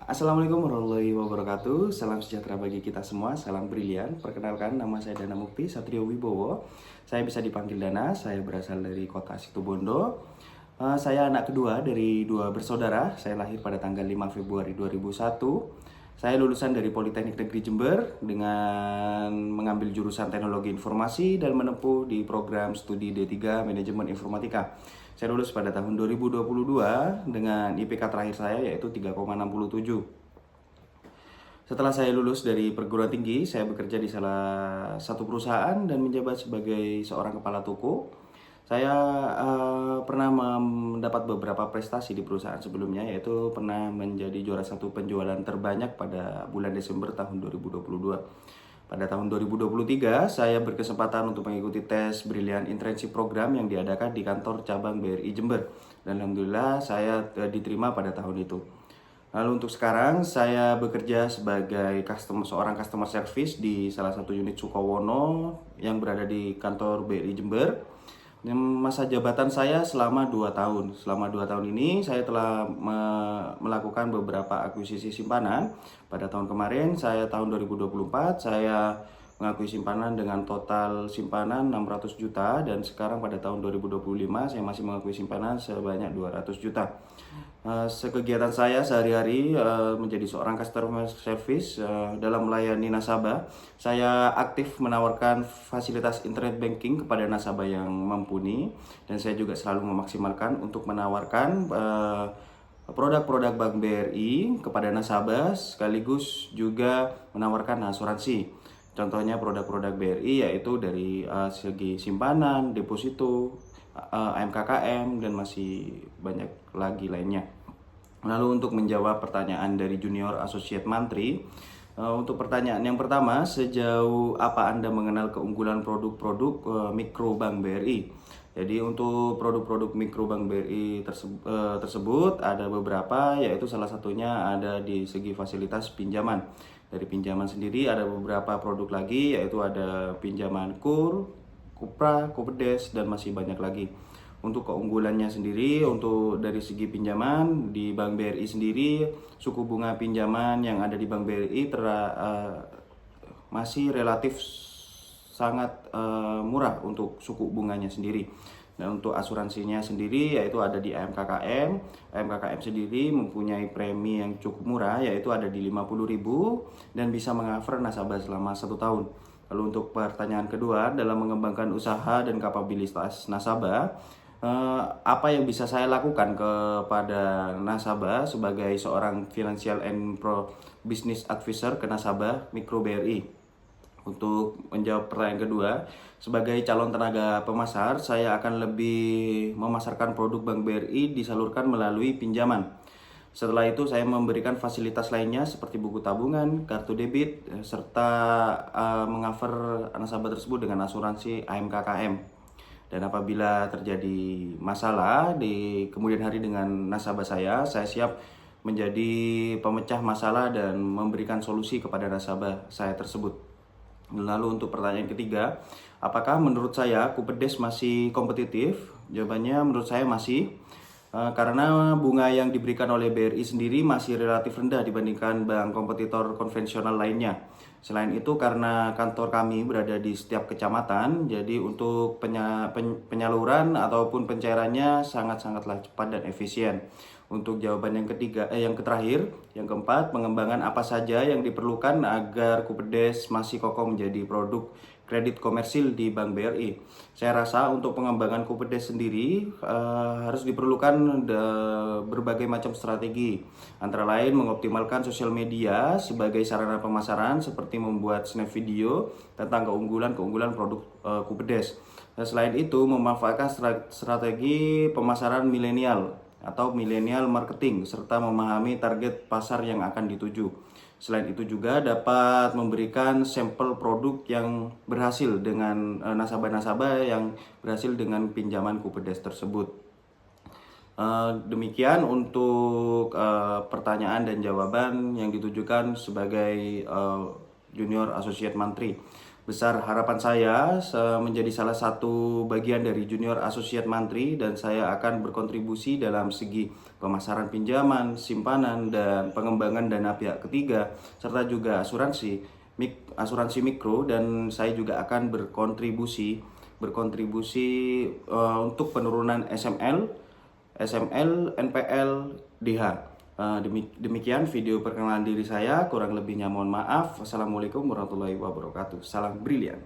Assalamualaikum warahmatullahi wabarakatuh. Salam sejahtera bagi kita semua. Salam brilian. Perkenalkan, nama saya Dana Mukti Satrio Wibowo. Saya bisa dipanggil Dana. Saya berasal dari kota Situbondo. Saya anak kedua dari dua bersaudara. Saya lahir pada tanggal 5 Februari 2001. Saya lulusan dari Politeknik Negeri Jember dengan mengambil jurusan Teknologi Informasi dan menempuh di program studi D3 Manajemen Informatika. Saya lulus pada tahun 2022 dengan IPK terakhir saya yaitu 3,67. Setelah saya lulus dari perguruan tinggi, saya bekerja di salah satu perusahaan dan menjabat sebagai seorang kepala toko. Saya pernah mendapat beberapa prestasi di perusahaan sebelumnya, yaitu pernah menjadi juara satu penjualan terbanyak pada bulan Desember tahun 2022. Pada tahun 2023, saya berkesempatan untuk mengikuti tes Brilliant Internship Program yang diadakan di kantor cabang BRI Jember. Dan alhamdulillah saya diterima pada tahun itu. Lalu untuk sekarang, saya bekerja sebagai seorang customer service di salah satu unit Sukowono yang berada di kantor BRI Jember. Masa jabatan saya selama 2 tahun. Selama 2 tahun ini saya telah melakukan beberapa akuisisi simpanan. Pada tahun kemarin, tahun 2024, saya mengakui simpanan dengan total simpanan 600 juta dan sekarang pada tahun 2025 saya masih mengakui simpanan sebanyak 200 juta. Kegiatan saya sehari-hari menjadi seorang customer service dalam melayani nasabah. Saya aktif menawarkan fasilitas internet banking kepada nasabah yang mumpuni dan saya juga selalu memaksimalkan untuk menawarkan produk-produk Bank BRI kepada nasabah sekaligus juga menawarkan asuransi. Contohnya produk-produk BRI yaitu dari segi simpanan, deposito, AMKKM dan masih banyak lagi lainnya. Lalu untuk menjawab pertanyaan dari Junior Associate Mantri, untuk pertanyaan yang pertama, sejauh apa Anda mengenal keunggulan produk-produk mikro Bank BRI? Jadi untuk produk-produk mikro Bank BRI tersebut ada beberapa, yaitu salah satunya ada di segi fasilitas pinjaman. Dari pinjaman sendiri ada beberapa produk lagi, yaitu ada pinjaman KUR, Kupra, Kupedes, dan masih banyak lagi. Untuk keunggulannya sendiri, untuk dari segi pinjaman di Bank BRI sendiri, suku bunga pinjaman yang ada di Bank BRI masih relatif sangat murah untuk suku bunganya sendiri. Dan untuk asuransinya sendiri yaitu ada di AMKKM. AMKKM sendiri mempunyai premi yang cukup murah, yaitu ada di 50.000 dan bisa mengcover nasabah selama 1 tahun. Lalu untuk pertanyaan kedua, dalam mengembangkan usaha dan kapabilitas nasabah, apa yang bisa saya lakukan kepada nasabah sebagai seorang financial and pro business advisor ke nasabah mikro BRI? Untuk menjawab pertanyaan kedua, sebagai calon tenaga pemasar, saya akan lebih memasarkan produk Bank BRI disalurkan melalui pinjaman. Setelah itu saya memberikan fasilitas lainnya seperti buku tabungan, kartu debit, serta mengcover nasabah tersebut dengan asuransi AMKKM. Dan apabila terjadi masalah di kemudian hari dengan nasabah saya siap menjadi pemecah masalah dan memberikan solusi kepada nasabah saya tersebut. Lalu untuk pertanyaan ketiga, apakah menurut saya Kupedes masih kompetitif? Jawabannya menurut saya masih. Karena bunga yang diberikan oleh BRI sendiri masih relatif rendah dibandingkan bank kompetitor konvensional lainnya. Selain itu karena kantor kami berada di setiap kecamatan, jadi untuk penyaluran ataupun pencairannya sangat-sangatlah cepat dan efisien. Untuk jawaban yang terakhir, yang keempat, pengembangan apa saja yang diperlukan agar Kupedes masih kokoh menjadi produk kredit komersil di Bank BRI. Saya rasa untuk pengembangan Kupedes sendiri harus diperlukan berbagai macam strategi. Antara lain mengoptimalkan sosial media sebagai sarana pemasaran seperti membuat snap video tentang keunggulan produk Kupedes. Dan selain itu memanfaatkan strategi pemasaran milenial atau millennial marketing serta memahami target pasar yang akan dituju. Selain itu juga dapat memberikan sampel produk yang berhasil dengan nasabah-nasabah yang berhasil dengan pinjaman Kupedes tersebut. Demikian untuk pertanyaan dan jawaban yang ditujukan sebagai Junior Associate Mantri. Besar harapan saya menjadi salah satu bagian dari Junior Associate Mantri, dan saya akan berkontribusi dalam segi pemasaran pinjaman, simpanan, dan pengembangan dana pihak ketiga, serta juga asuransi mikro, dan saya juga akan berkontribusi untuk penurunan SML, NPL, DH. Demikian video perkenalan diri saya, kurang lebihnya mohon maaf. Wassalamualaikum warahmatullahi wabarakatuh. Salam brilian.